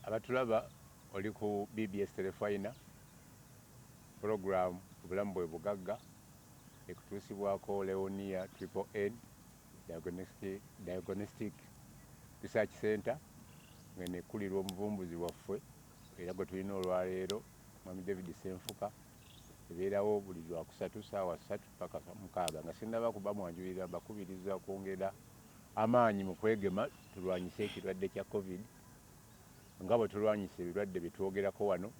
abatulaba oli ku BBS telefina program obulamu bwe bugagga ekutuusibwako Leonia NNNL Diagnostic Research Center ngene kulirwa omuvumbuzi waffe era gwe tulina olwaleero mwami David Ssenfuka ebeerawo buli lwakusatu ssaawa 3 paka 6 nga sinnaba kuba mwanjulira bakubiriza kwongera amaanyi mu kwegema tulwanyise ekirwadde kya COVID nga bwe tulwanyisa ebirwadde bye twogerako wano.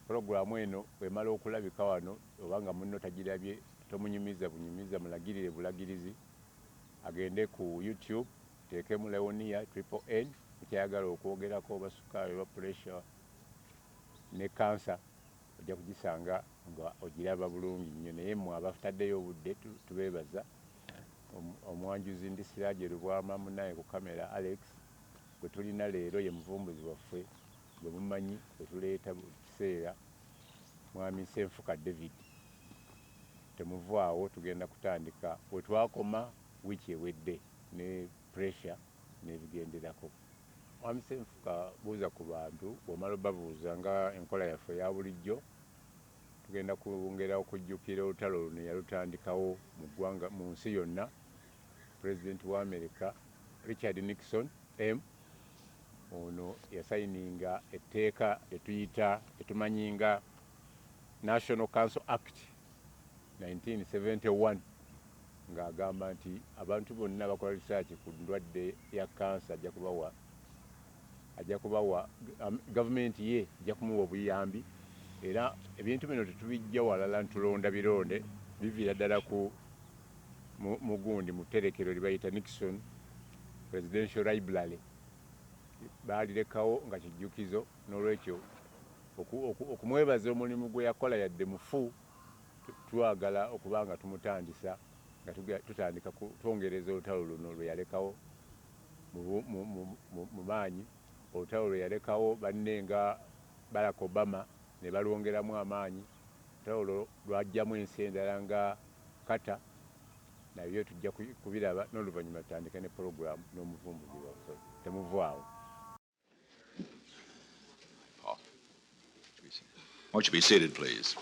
Programu eno bw'emala okulabika wano obanga munno tagirabye tomunyumiza bunyumiza mulagirire bulagirizi agende ku YouTube teekemu Leonia NNNL mukyayagala okwogerako oba sukaali oba pressure ne cancer ojja kugisanga nga ogiraba bulungi nnyo naye mmwe abataddeyo obudde tubeebaza omwanjuzi ndi Siraje Lubwama munaye ku kamera Alex gwe tulina leero ye muvumbuzi waffe gwe mumanyi gwe tuleeta buli kiseera mwami Ssenfuka David. Temuvaawo tugenda kutandika we twakoma wiiki ewedde ne pressure n'ebigenderako. Mwami Ssenfuka buuza ku bantu bw'omala babuuza nga enkola yaffe ya bulijjo tugenda kwongera okujjukira olutalo luno yalutandikawo mu ggwanga mu nsi yonna Pulezidenti wa America Richard Nixon ono yasayininga etteeka etumanyinga National Council Act 1971 ng'agamba nti abantu bonna bakola research ku ndwadde ya kansa ajja kubawa gavumenti ye ajja kumuwa obuyambi era ebintu bino tetubijja walala ntulonda bironde biviira ddala ku mugundi mu tterekero lye bayita Nixon Presidential Library baalirekawo nga kijjukizo n'olwekyo okumwebaza omulimu gwe yakola yadde mufu twagala okuba nga tumutandisa nga tutandika twongereza olutalo luno lwe yalekawo mu maanyi olutalo lwe yalekawo banne nga Barack Obama ne balwongeramu amaanyi olutalo lwajjamu ensi endala nga Kata nabyo tujja kubiraba n'oluvannyuma tutandika ne puroguramu n'omuvumbuzi waffe temuvaawo. Won't you be seated, please?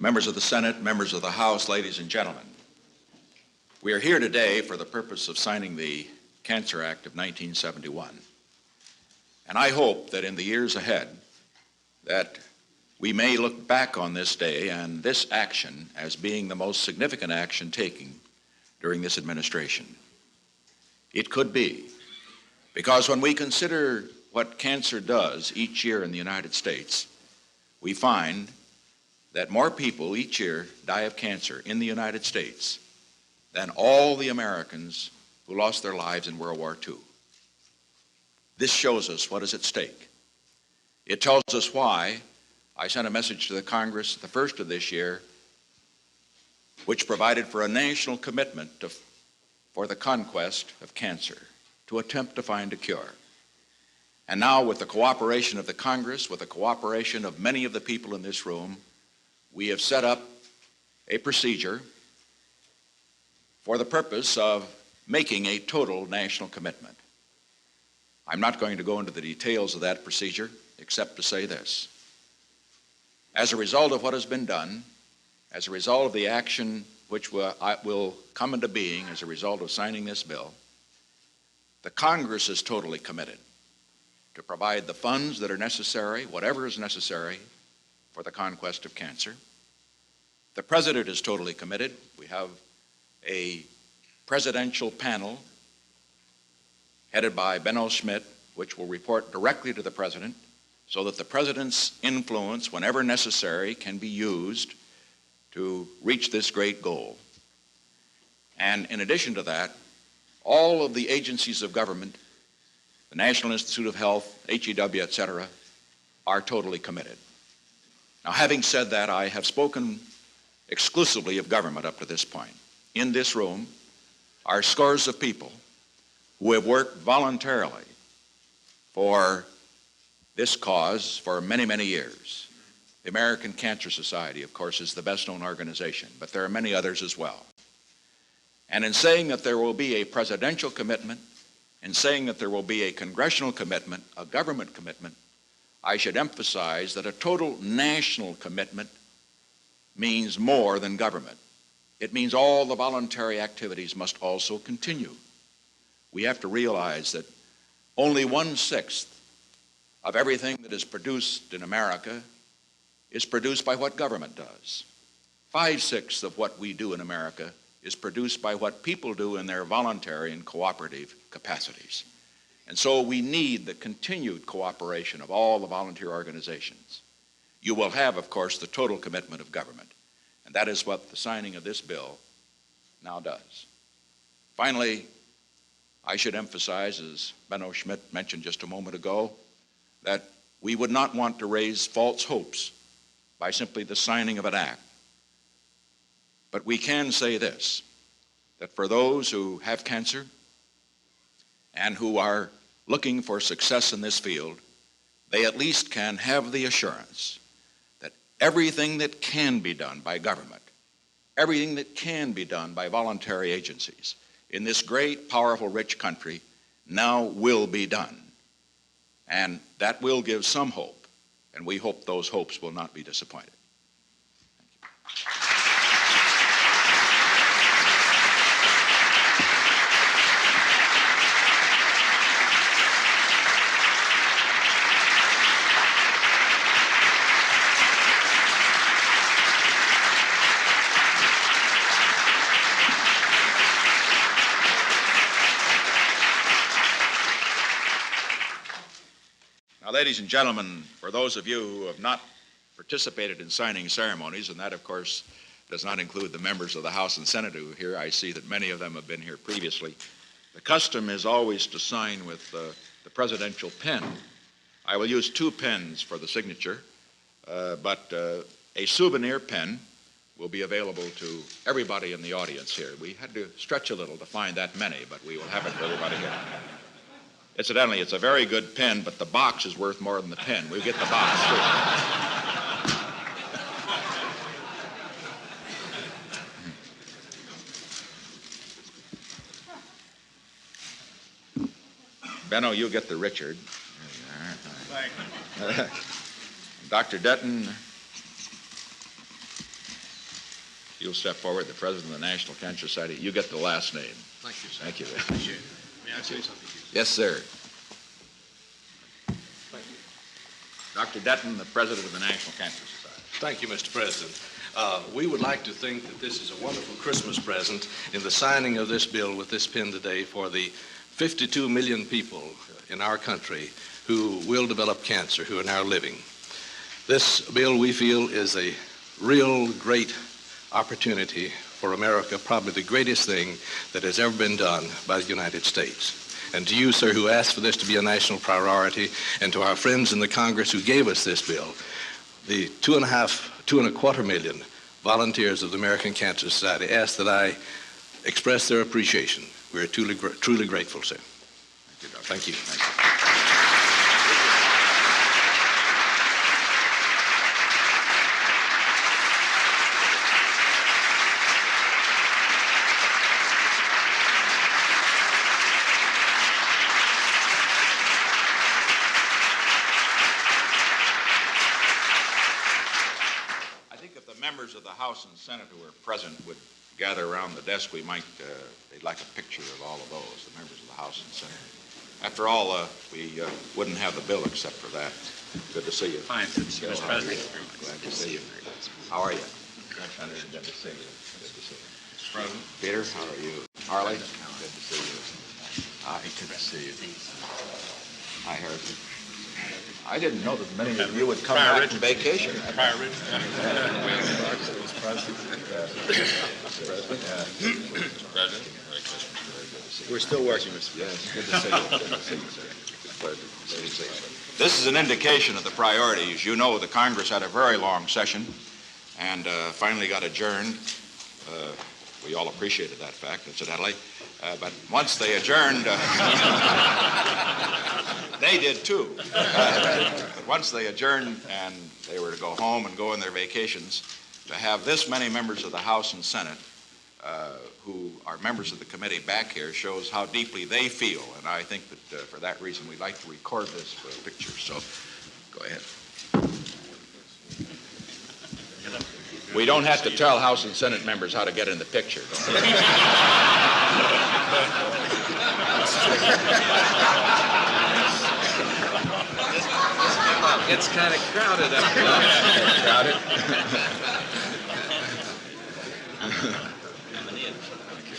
Members of the Senate, members of the House, ladies and gentlemen, we are here today for the purpose of signing the Cancer Act of 1971. And I hope that in the years ahead that we may look back on this day and this action as being the most significant action taken during this administration. It could be, because when we consider what cancer does each year in the United States, we find that more people each year die of cancer in the United States than all the Americans who lost their lives in World War II. This shows us what is at stake. It tells us why I sent a message to the Congress, the first of this year, which provided for a national commitment for the conquest of cancer, to attempt to find a cure. And now, with the cooperation of the Congress, with the cooperation of many of the people in this room, we have set up a procedure for the purpose of making a total national commitment. I'm not going to go into the details of that procedure, except to say this. As a result of what has been done, as a result of the action which will come into being as a result of signing this bill, the Congress is totally committed to provide the funds that are necessary, whatever is necessary, for the conquest of cancer. The President is totally committed. We have a presidential panel headed by Benno Schmidt, which will report directly to the President so that the President's influence, whenever necessary, can be used to reach this great goal. And in addition to that, all of the agencies of government, the National Institute of Health, HEW, etc., are totally committed. Now, having said that, I have spoken exclusively of government up to this point. In this room are scores of people who have worked voluntarily for this cause for many, many years. The American Cancer Society, of course, is the best-known organization, but there are many others as well. And in saying that there will be a presidential commitment, in saying that there will be a congressional commitment, a government commitment, I should emphasize that a total national commitment means more than government. It means all the voluntary activities must also continue. We have to realize that only 1/6 of everything that is produced in America is produced by what government does. 5/6 of what we do in America is produced by what people do in their voluntary and cooperative capacities. And so we need the continued cooperation of all the volunteer organizations. You will have, of course, the total commitment of government, and that is what the signing of this bill now does. Finally, I should emphasize, as Benno Schmidt mentioned just a moment ago, that we would not want to raise false hopes by simply the signing of an act. But we can say this, that for those who have cancer and who are looking for success in this field, they at least can have the assurance that everything that can be done by government, everything that can be done by voluntary agencies in this great, powerful, rich country now will be done. And that will give some hope, and we hope those hopes will not be disappointed. Thank you. Ladies and gentlemen, for those of you who have not participated in signing ceremonies, and that, of course, does not include the members of the House and Senate who are here, I see that many of them have been here previously. The custom is always to sign with the presidential pen. I will use 2 pens for the signature, but a souvenir pen will be available to everybody in the audience here. We had to stretch a little to find that many, but we will have it for everybody here. Incidentally, it's a very good pen, but the box is worth more than the pen. We'll get the box too. Benno, you get the Richard. Thank you. Dr. Dutton, you'll step forward, the President of the National Cancer Society. You get the last name. Thank you, sir. Thank you. Appreciate it. May I say something? Yes, sir. Thank you. Dr. Dutton, the President of the National Cancer Society. Thank you, Mr. President. We would like to think that this is a wonderful Christmas present in the signing of this bill with this pen today for the 52 million people in our country who will develop cancer, who are now living. This bill, we feel, is a real great opportunity for America, probably the greatest thing that has ever been done by the United States. And to you, sir, who asked for this to be a national priority, and to our friends in the Congress who gave us this bill, the 2.25 million volunteers of the American Cancer Society ask that I express their appreciation. We're truly grateful, sir. Thank you, Doctor. Thank you. Thank you. Members of the House and Senate who are present would gather around the desk. They'd like a picture of all of those, the members of the House and Senate. After all, we wouldn't have the bill except for that. Good to see you. Fine, good to see you, Mr. President. Glad to see you. How are you? Good to see you. Good to see you. Mr. President. Peter, how are you? Harley? Good to see you. Hi, good to see you. Hi, Harrison. I didn't know that many of you would come back from vacation. We're still working, Mr. President. Yes, good to see you. Good to see you, sir. Pleasure to see you. This is an indication of the priorities. You know, the Congress had a very long session and finally got adjourned. We all appreciated that fact, incidentally. But once they adjourned, they did too. But once they adjourned and they were to go home and go on their vacations, to have this many members of the House and Senate who are members of the committee back here shows how deeply they feel, and I think that for that reason we'd like to record this for a picture. So, go ahead. We don't have to tell House and Senate members how to get in the picture. It's kind of crowded up there. Crowded?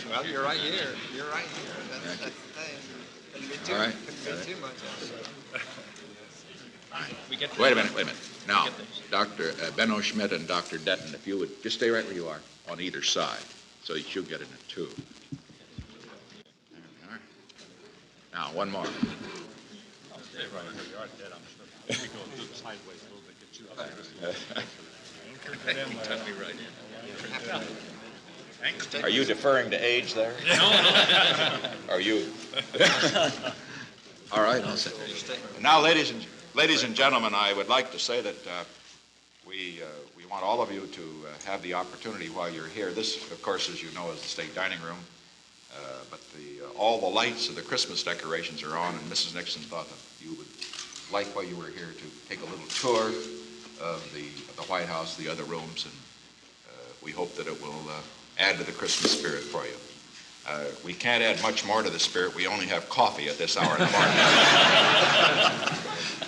Well, you're right here. You're right here. That's the thing. All right. Couldn't be too much. Wait a minute. Now, Dr. Benno Schmidt and Dr. Detton, if you would just stay right where you are on either side so that you get in it too. There we are. Now, one more. Are you deferring to age there? No. Are you? All right, I'll sit. Now, ladies and gentlemen, I would like to say that we want all of you to have the opportunity while you're here. This, of course, as you know, is the state dining room. But all the lights of the Christmas decorations are on, and Mrs. Nixon thought that you would like, while you were here, to take a little tour of the White House, the other rooms, and we hope that it will add to the Christmas spirit for you. We can't add much more to the spirit. We only have coffee at this hour in the morning.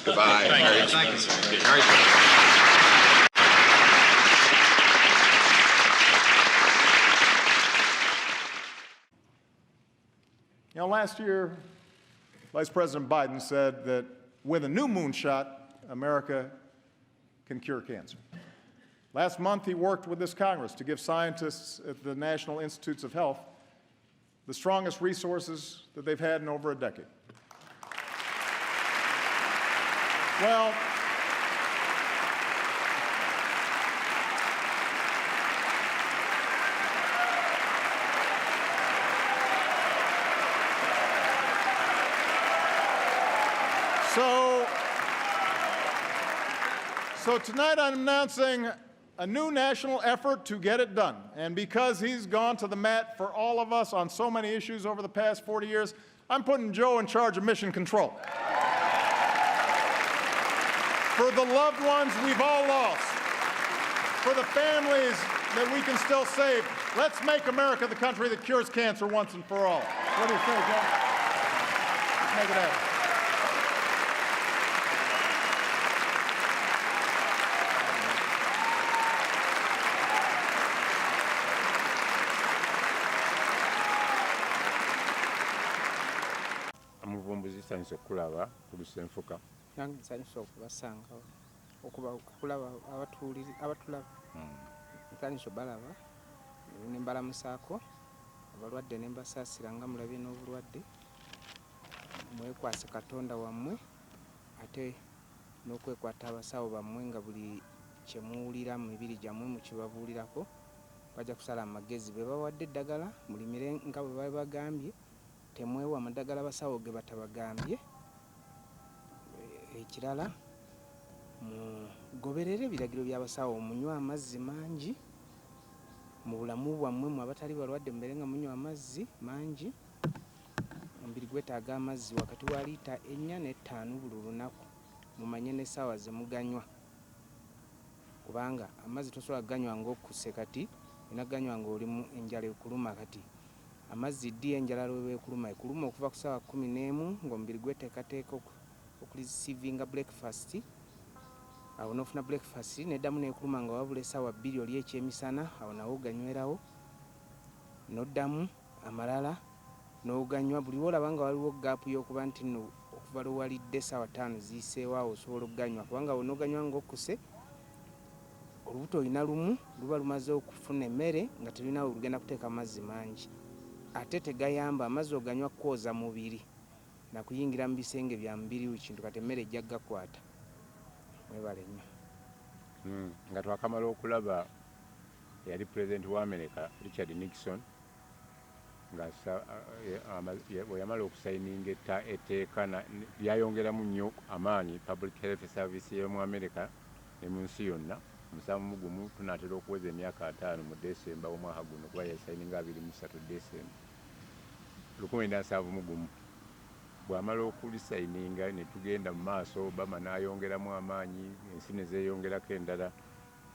Goodbye. Thank you, sir. Merry Christmas. You know, last year, Vice President Biden said that with a new moonshot, America can cure cancer. Last month, he worked with this Congress to give scientists at the National Institutes of Health the strongest resources that they've had in over a decade. Well, So tonight I'm announcing a new national effort to get it done. And because he's gone to the mat for all of us on so many issues over the past 40 years, I'm putting Joe in charge of mission control. For the loved ones we've all lost, for the families that we can still save, let's make America the country that cures cancer once and for all. What do you say, Joe? Let's make it happen. Omuvumbuzi nsanyusa okulaba ku Ssenfuka. Nange nsanyusa okubasanga okulaba abatulaba nsanyusa balaba ne mbalamusaako abalwadde ne mbasaasira nga mulabye n'obulwadde mwekwase Katonda wammwe ate n'okwekwata abasawo bammwe nga buli kye muwulira mu mibiri gyammwe mukibabuulirako bajja kusala amagezi be bawadde eddagala mulimire nga bwe babagambye temwewa amadagala abasawo ge batabagambye. Ekirala mugoberere ebiragiro by'abasawo, munywa amazzi mangi mu bulamu bwammwe, mwe abatali balwadde mubere nga munywa amazzi mangi. Omubiri gwetaaga amazzi wakati wa liita 4 ne 5 buli lunaku. Mumanye n'essaawa ze muganywa, kubanga amazzi tosobola ganywa ng'okkuse kati ina ganywa ng'oli mu enjala ekuluma kati. Amazzi ddi enjala lwe beekuluma ekuluma okuva ku ssaawa 11 ng'omubiri gweteekateeka okulisiivinga breakfast. Awo n'ofuna breakfast n'eddamu n'ekuluma nga wabula essaawa 2 oli ekyemisana, awo nawo oganywerawo n'oddamu amalala n'oganywa. Buli olaba nga waliwo gaapu y'okuba nti nno okuva lwe walidde essaawa 5 ziyiseewo awo osobola okuganywa, kubanga awo n'oganywa ng'okkuse olubuto olina lumu luba lumaze okufuna emmere nga terinawe lugenda kuteeka amazzi mangi. Ate tegayamba amazzi oganywa kwoza mubiri na kuyingira mu bisenge bya mubiri kintu kati emmere ejja gakwata. Mwebale nnyo. Nga twakamala okulaba yali pulezidenti wa America Richard Nixon nga bwe yamala okusayininga etteeka lyayongeramu nnyo amaanyi public health service y'omu America ne mu nsi yonna. musanvu gumu tunatera okuweza emyaka 5 mu Desemba omwaka guno kuba yasayininga 23 Desemba 1971 bw'amala okulisayininga ne tugenda mu maaso Obama n'ayongeramu amaanyi ensi ne zeeyongerako endala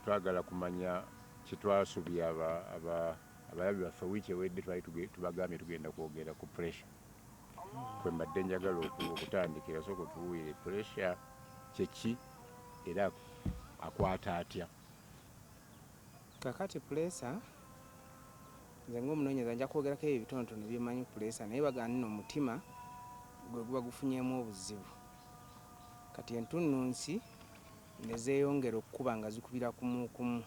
twagala kumanya kitwasubya abalabi baffe wiiki ewedde twali tubagambye tugenda kwogera ku pressure kwe mbadde njagala okutandikira soko tuwuire pressure kyeki era akwata atya. Kakati pressure nze ng'omunoonyereza nja kwogerako ebyo bitonotono byemanyi pressure naye bagamba nno omutima gwe guba gufunyeemu obuzibu. Kati entunnunsi ne zeeyongera okukuba nga zikubira kumukumu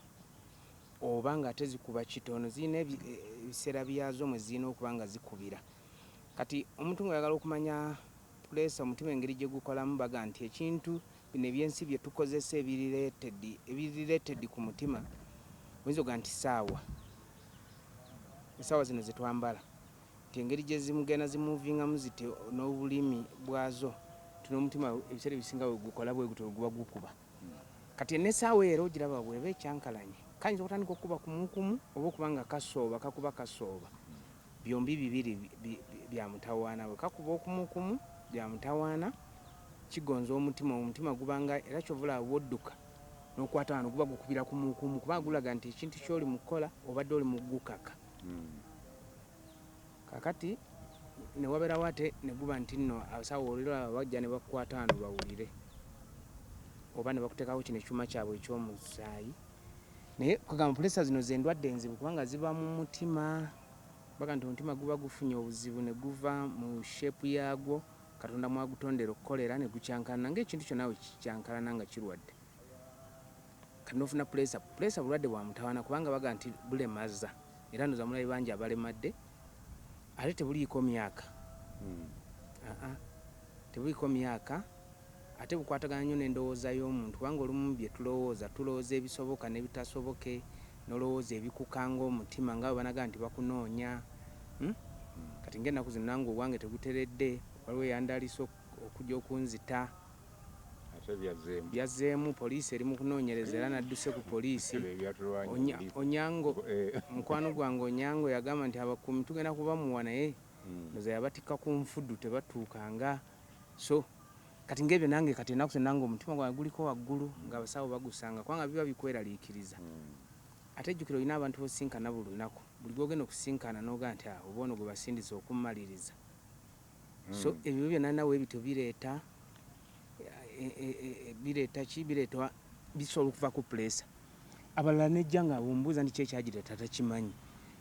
oba nga ate zikuba kitono zirina ebiseera byazo mwe zirina okuba nga zikubira. Kati omuntu ng'ayagala okumanya pressure omutima engeri gye gukolamu baga nti ekintu bino ebyensi bye tukozesa ebirireted ku mutima oyinza oga nti essaawa zino zetwambala nti engeri gye zimugenda zimuvingamu ziti n'obulimi bwazo tuna omutima ebiseera ebisinga bwe gukola bwe gutyo guba gukuba. Kati n'essaawa era ogiraba bw'eba ekyankalanye kayinza okutandika okukuba kumukumu oba okuba nga kasooba kakuba kasooba byombi bibiri bya mutawaana bwe kakuba okumukumu bya mutawaana kigonza omutima gubanga era kyovula wodduka n'okwata wano guba gukubira kumukumu kuba gulaga nti ekintu ky'oli mu kukola obadde oli mu gukaka. Kakati ne wabeerawo ate ne guba nti nno abasawo olira bajja ne bakukwata wano bawulire oba ne bakuteekawo kino ekyuma kyabwe eky'omusaayi naye kugamba pressure zino z'endwadde enzibu kubanga ziba mu mutima baga nti omutima guba gufunye obuzibu ne guva mu sheepu yaagwo Katonda mwagutondera okukolera ne gukyankalana ng'ekintu kyonna we kikyankalana nga kirwadde. Kati n'ofuna pressure bulwadde bwa mutawaana kubanga baga nti bulemaza era ndoza mulabi bangi abalemadde ate tebuliiko myaka tebuliiko myaka ate bukwatagana nnyo n'endowooza y'omuntu kubanga olumu bye tulowooza ebisoboka n'ebitasoboke n'olowooza ebikukanga omutima nga bwe banaga nti bakunoonya. Kati ng'ennaku zino nange obwange teguteredde waliwo eyandaliisa okujja okunzita byazzeemu poliisi eri mu kunoonyereza era nadduse ku poliisi Onyango mukwano gwange Onyango yagamba nti abakuumi tugenda kubamuwa naye ndoza yabatikka ku nfuddu tebatuukanga so kati ng'ebyo nange kati ennaku zino nange omutima gwange guliko waggulu ng'abasawo bagusanga kubanga biba bikweraliikiriza. Ate ejjukira olina abantu bosinkana buli lunaku buli gwogenda okusinkana n'oga nti oba ono gwe basindiza okummaliriza so ebyo byonna nawe ebityo bireeta bisobola okuva ku pressure. Abalala nejja nga bw'ombuuza nti ki ekyagireeta takimanyi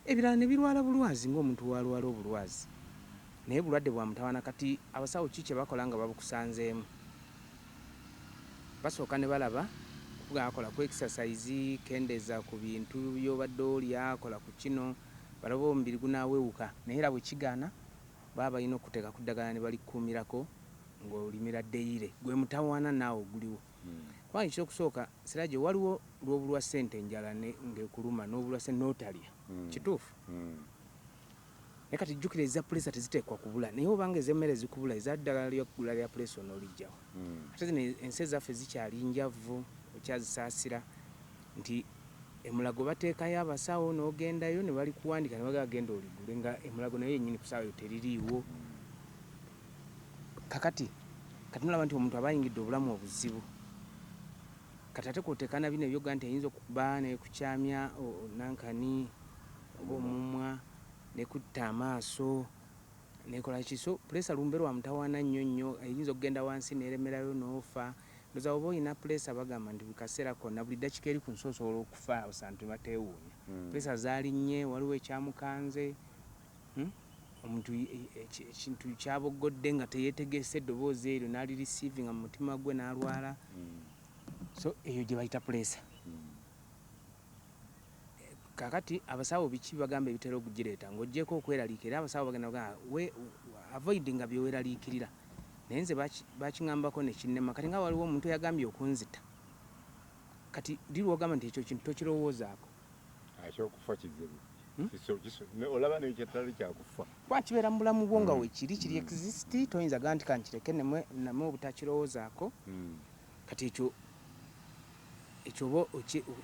ebirala ne birwala bulwazi ng'omuntu walwala obulwazi naye bulwadde bwa mutawaana. Kati abasawo ki kye bakola nga babukusanzeemu basooka ne balaba akola ku exercise kendeeza ku bintu by'obadde olya akola ku kino balaba omubiri gunaawewuka naye era bwe kigaana baba balina okuteeka ku ddagala ne balikuumirako ng'olimira ddeyire gwe mutawaana naawe oguliwo kubanga ekyokusooka sirajje waliwo lw'obulwa ssente enjala ng'ekuluma n'obulwa ssente n'otalya kituufu naye kati jjukira eza pressure teziteekwa kubula naye obanga ez'emmere zikubula eza ddagala ly'okugula lya pressure onoolijjawo ate zino ensi ezaffe zikyali njavu okyazisaasira nti emulago bateekayo abasawo n'ogendayo ne balikuwandika ne bagenda oligule nga emulago naye yennyini ku saawa yo teririiwo. Kakati nolaba nti omuntu aba ayingidde obulamu obuzibu kati ate kwoteekana bino ebyoga nti ayinza okuba nekukyamya nankani oba omumwa nekutta amaaso nekola kiso pressure lumbe lwa mutawaana nnyo ayinza okugenda wansi neremerayo n'ofa. Ndoza oba olina pressure bagamba nti bikaseera konna buli ddakiika eri ku nsi osobola okufa abantu bateewuunya pressure zaalinnye waliwo ekyamukanze omuntu ekintu kyaboggodde nga teyeetegese eddoboozi eryo n'ali receiving mu mutima gwe n'alwala so eyo gye bayita pressure. Kakati abasawo biki bagamba ebitera okugireeta ng'oggyeko okweraliikirira abasawo bagenda bagamba avoidinga byeweeraliikirira naye nze bakingambako nekinnema kati nga waliwo omuntu eyagambye okunzita kati lirwogamba nti ekyo kintu tokirowoozaako ekyokufa kizibu olaba nekyetali kyakufa kuba kibeera mu bulamu bwo nga wekiri kiri exist toyinza gaa nti kankireke namwe obutakirowoozaako kati ekyo ekyoba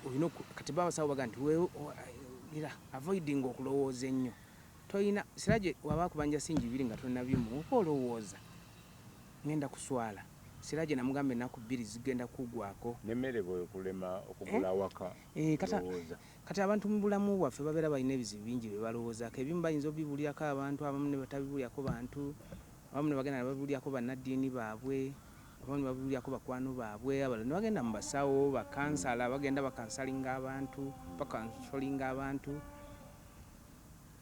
olina kati babasawo baga nti weera avoiding okulowooza ennyo toyina siraje waba kubanja singi 2 nga tolina bimu oba olowooza ngenda kuswala siraje namugamba ennaku 2 zigenda kugwako nemmere bwekulema okugula awaka kati abantu mu bulamu bwaffe babeera balina ebizibu bingi bye balowoozaako ebimu bayinza obibuuliako abantu abamu ne batabibuulyako bantu abamu ne bagenda ne babibuulyako bannaddiini baabwe abamu ne babibuulyako bakwano baabwe abalala ne bagenda mu basawo bakansala bagenda bakansalinga abantu bakansolinga abantu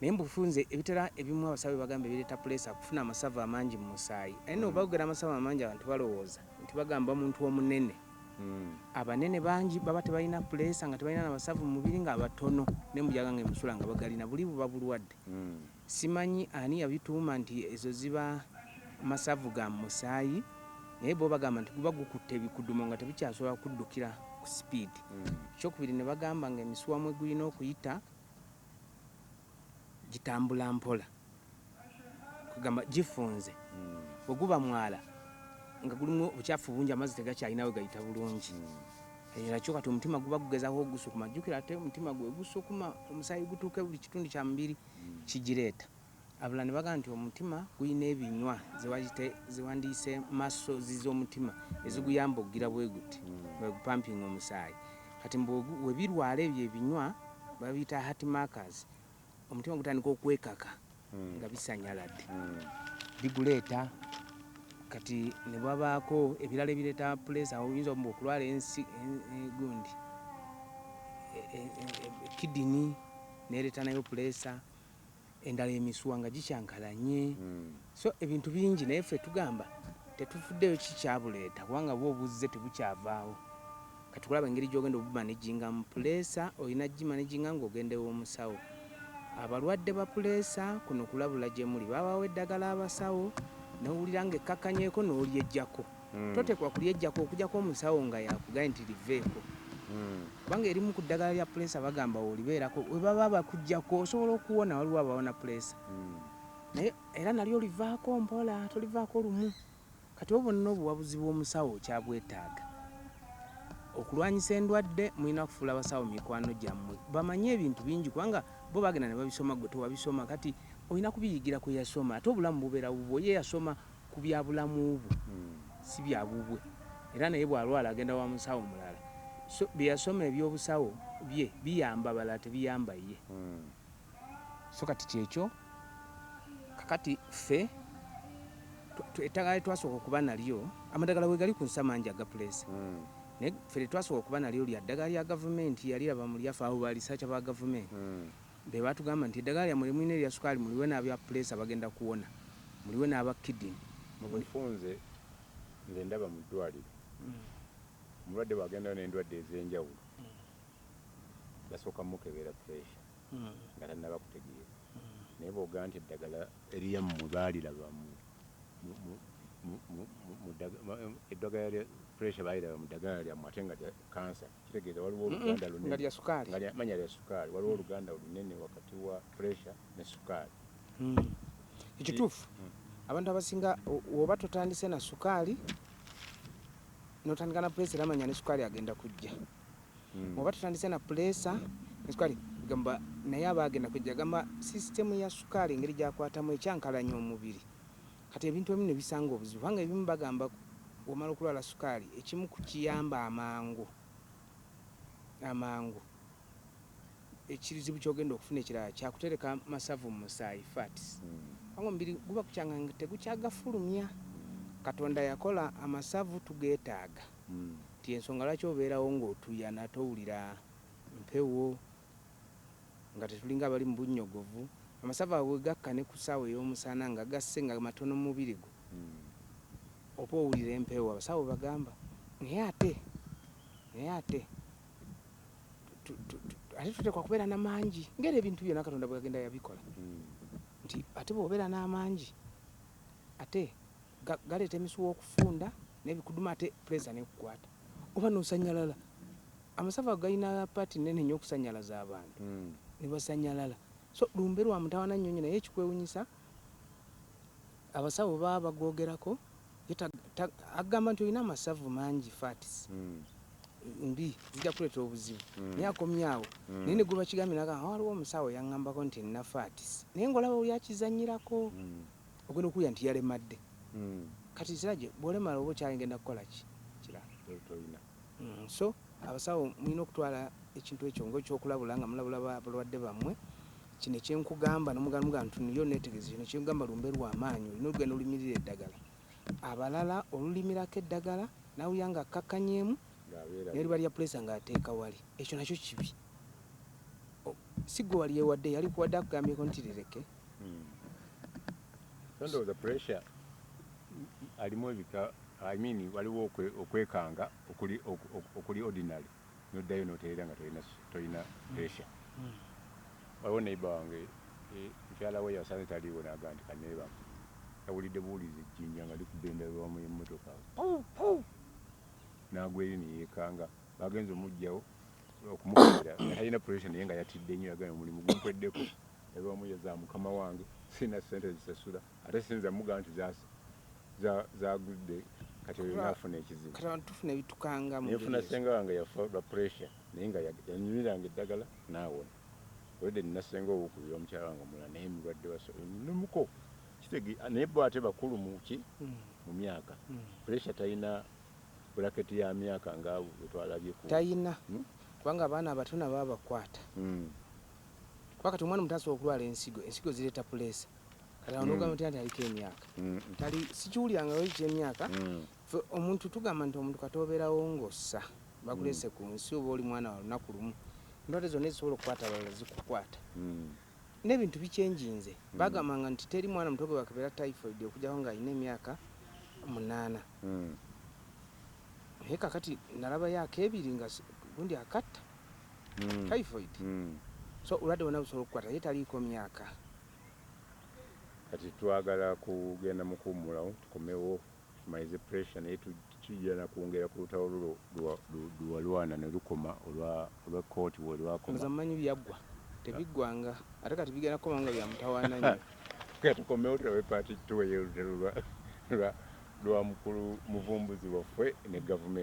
naye mbufunze ebitera ebimu abasawo bagamba ebireeta pulesa kufuna amasavu amangi mu musaayi naye nobagera amasavu amangi abantu balowooza nti bagamba omuntu omunene abanene bangi baba tebalina pulesa nga tebalina n'abasavu mu mubiri nga batono ne mujaga nga emusula nga bagalina buli buba bulwadde simanyi ani yabituuma nti ezo ziba masavu ga musaayi naye bo bagamba nti guba gukutte ebikudumo nga tebikyasobola kuddukira ku sipiidi ekyokubiri ne bagamba nga emisuwamu egulina okuyita gitambula mpola kugamba gifunze bwe guba mwala nga gulimu obukyafu bungi amazzi tegakyalinawe gayita bulungi nakyo kati omutima guba gugezaho ogusukuma jjukira ate omutima gwe gusukuma omusaayi gutuuke buli kitundu kya mubiri kigireeta abula ne baga nti omutima gulina ebinywa zewandiise masozi z'omutima eziguyamba okugira bwe guti bwegupampinga omusaayi kati we birwala ebyo ebinywa babiyita heart markers omutima gutandika okwekaka nga bisanyaladde biguleeta kati ne babaako ebirala ebireeta pulesa oyinza okulwala gundi kidini nereeta nayo pulesa endala emisuwa nga gikyankalanye so ebintu bingi naye ffe tugamba tetufuddeyo kikyabuleeta kubanga bwe obuzze tebukyavaawo kati kulaba engeri gyogenda obumanaginga mu pulesa olina gimanaginga ng'ogendewo omusawo abalwadde ba pulesa kuno kulabula gye muli babaawo eddagala abasawo nowulira nga ekkakkanyeeko n'olyejjako totekwa kulyejjako okujjako omusawo nga yakugaye nti liveeko kubanga erimu ku ddagala lya pulesa bagamba olibeerako we baba bakujjako osobola okuwona waliwo abawona pulesa naye era nalyo livaako mpola tolivaako lumu kati obonna obuwabuzi bw'omusawo kyabwetaaga okulwanyisa endwadde mulina kufuula abasawo mikwano gyammwe bamanye ebintu bingi kubanga bo bagenda ne babisoma gwe tewabisoma kati olina kubiyigira ku yasoma ate obulamu bubeera bubwe ye yasoma ku bya bulamu bwe si bya bubwe era naye bw'alwala agenda wa musawo mulala so bye yasoma ebyobusawo bye biyamba balala tebiyamba ye so kati kyekyo kakati ffe ettagala twasooka okuba nalyo amadagala we gali ku nsa mangi aga pulesa naye ffe twasooka okuba nalyo lya ddagala lya gavumenti yaliraba mu lyafe awo balisaca ba gavumenti be batugamba nti eddagala lyammwe limuina erya sukaali muliwe n'abya pulesa bagenda kuwona muliwe n'aba kidini mufunze nze ndaba mu ddwaliro omulwadde bwagendayo n'endwadde ez'enjawulo basooka mukebera puresha nga tannaba kutegeera naye bw'ogaa nti eddagala eryammwe baaliraba eddagala lya puresha baaliraba mu ddagala lyammwe ate nga lya kansa kitegeeza waliwo oluganda lunene nga lya sukaali manya lya sukaali waliwo oluganda olunene wakati wa puresha ne sukaali ekituufu abantu abasinga oba totandise na sukaali notandika na pulesa era manya ne sukaali agenda kujja oba totandise na pulesa ne sukaali gamba naye aba agenda kujja gamba sisitemu ya sukaali engeri gyakwatamu ekyankalanya omubiri kati ebintu ebimu ne bisanga obuzibu kubanga ebimu bagamba omala okulwala sukaali ekimu kukiyamba amangu ekizibu kyogenda okufuna ekirala kyakutereka masavu mu musaayi fats kubanga omubiri guba kukyanga nga tegukyagafulumya katonda yakola amasavu tugeetaaga ti ensonga lwaki obeerawo ng'otuyana towulira mpewo nga tetulinga abali mu bunnyogovu amasavu awo gakka ne ku ssaawa ey'omusana nga gasse nga matono mu mubiri gwo oba owulira empewo abasawo bagamba naye ate tutekwa kubeera n'amangi ngera ebintu byonna katonda bwe yagenda yabikola nti ate bw'obeera n'amangi ate galeeta emisuwa okufunda n'ebikuduma ate pulesa nekukwata oba n'osanyalala amasavu ago galina paati nene nnyo okusanyalaza abantu ne basanyalala so lumbe lwa mutawana nnyonyi naye ekikwewunyisa abasawo baba bagwogerako agamba nti olina amasavu mangi fatis mbi zijja kuleeta obuzibu naye akomyawo naye ne gwe bakigambye naga waliwo omusawo yaŋŋambako nti nnafa ati naye ng'olaba oli akizanyirako ogenda okuwulira nti yalemadde kati kirage bw'olemala oba okyagenda kukola ki kirala so abasawo mulina okutwala ekintu ekyo ng'ekyokulabula nga mulabula balwadde bammwe kino ekyenkugamba nomugamba nti niyo neetegeeza kino kyenkugamba lumbe lw'amaanyi olina olugenda olulimirira eddagala abalala olulimirako eddagala nawulira nga akkakkanyemu naye liba lya pulesa ng'ateeka wali ekyo nakyo kibi si gwe wali yewadde yali kuwadde akugambyeko nti lireke ndowooza pressure alimu ebika waliwo okwekanga okuli ordinary noddayo noteera nga tolina pressure waliwo neiba wange mukyala we yasanze taliiwo naga nti kaneebamu yawulidde buwulizi ejjinja nga likubenda lwamu emmotoka nagwa eri neyeekanga bagenza omugjawo okumukolera nga talina pressure naye nga yatidde nnyo yagamba omulimu gunkweddeko ebamu yaza mukama wange sina ssente zisasula ate sinza muga nti zagudde kati oyo naafuna ekizibu kati abantu tufuna ebitukanga nefuna senga wange yafa lwa pressure naye nga yanyumiranga eddagala naawona wedde nina senga owokubiri omukyala wange omulala naye mulwadde wasonemuko kitegi naye bo ate bakulu muki mu myaka pressure talina bulaketi ya myaka nga wetwalabye talina kubanga abaana abatono baba bakwata kuba kati omwana omutasobola okulwala ensigo zireeta pulesa kati onogamba nti aliko emyaka tali sikiwulyangawo ekyemyaka omuntu tugamba nti omuntu kati obeerawo ng'ossa bakulese ku nsi oba oli mwana wa lunaku lumu endwadde zonna ezisobola okukwata abalala zikukwata n'ebintu bikyenjinze bagambanga nti teri mwana muto gwe bakabeera typhoid okujjaho ng'alina emyaka 8 naye kakati nalabayo ak'ebiri nga gundi akatta typhoid so olwadde bonna busobola okukwata ye taliiko myaka kati twagala kugenda mu kuwummulawo tukomewo tumalirize pressure naye tujja nakwongera ku lutalo lwalwana ne lukoma olwa kooti bwe lwakoma mumanyi byaggwa tebiggwanga ate kati bigenda kukoma nga byamutawaana nnyo tukomewo tulabe paati tuweyo olutalo lwa mukulu muvumbuzi waffe ne gavumenti